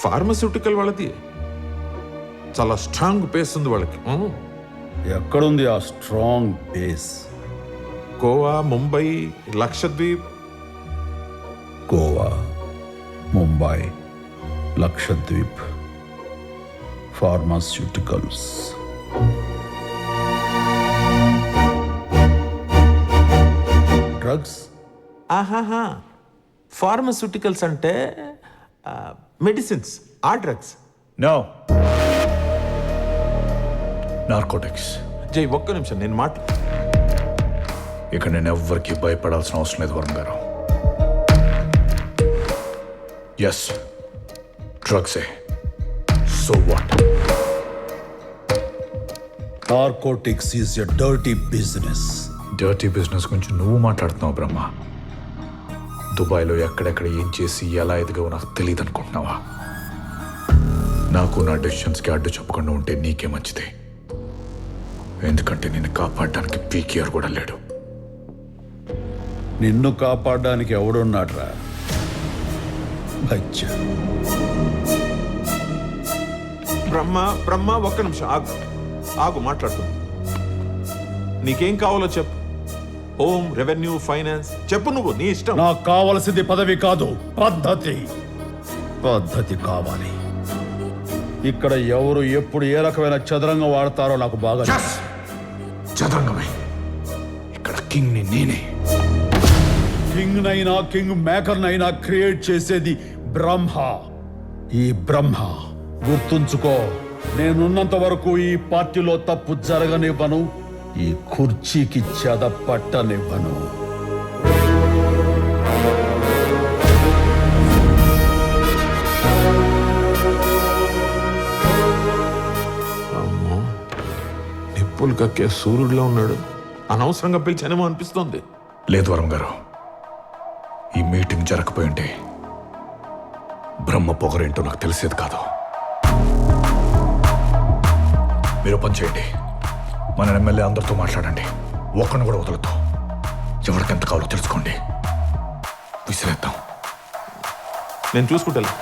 Pharmaceutical వాళ్ళది చాలా strong base ఉంది వాళ్ళకి. ఎక్కడుంది ఆ strong base? Goa, Mumbai, Lakshadweep. Goa, Mumbai, Lakshadweep, pharmaceuticals. Drugs? ఆహాహా, ఫార్మస్యూటికల్స్ అంటే మెడిసిన్స్, ఆ డ్రగ్స్. No, narcotics. జై ఒక్క నిమిషం నేను ఇక నేను ఎవ్వరికి భయపడాల్సిన అవసరం లేదు వరుణ్ గారు. ఎస్, డ్రగ్సే. So what? Narcotics is a dirty business. Dirty business గురించి నువ్వు మాట్లాడుతున్నావు బ్రహ్మ. దుబాయ్లో ఎక్కడెక్కడ ఏం చేసి ఎలా ఎదిగావో నాకు తెలియదు అనుకుంటున్నావా? నాకు నా డెసిషన్స్కి అడ్డు చెప్పకుండా ఉంటే నీకే మంచిది. ఎందుకంటే నిన్ను కాపాడడానికి పీకేఆర్ కూడా లేడు. నిన్ను కాపాడడానికి ఎవడున్నాడ్రా? బచ్చా. బ్రహ్మ ఒక్క నిమిషం ఆగు మాట్లాడుతుంది. నీకేం కావాలో చెప్పు. హోమ్, రెవెన్యూ, ఫైనాన్స్ చెప్పు, నువ్వు నీ ఇష్టం. నాకు కావలసింది పదవి కాదు, పద్ధతి. పద్ధతి కావాలి. ఇక్కడ ఎవరు ఎప్పుడు ఏ రకమైన చదరంగం వాడతారో నాకు బాగా చదరంగమే. ఇక్కడ కింగ్ ని నేనే. కింగ్ నైనా కింగ్ మేకర్ నైనా క్రియేట్ చేసేది బ్రహ్మ. ఈ బ్రహ్మ గుర్తుంచుకో, నేనున్నంత వరకు ఈ పార్టీలో తప్పు జరగనివ్వను, ఈ కుర్చీకి చెద పట్టనివ్వను. అమ్మో, నిప్పులు కక్కే సూర్యుడిలో ఉన్నాడు. అనవసరంగా పిలిచానేమో అనిపిస్తోంది. లేదు వరుణ్ గారు, ఈ మీటింగ్ జరగకపోయింటే బ్రహ్మ పొగరేంటో నాకు తెలిసేది కాదు. మీరు పని చేయండి, మన ఎమ్మెల్యే అందరితో మాట్లాడండి. ఒక్కడిని కూడా వదలొద్దు. ఎవరికి ఎంత కావాలో తెలుసుకోండి. విసిరేద్దాం. నేను చూసుకుంటాను.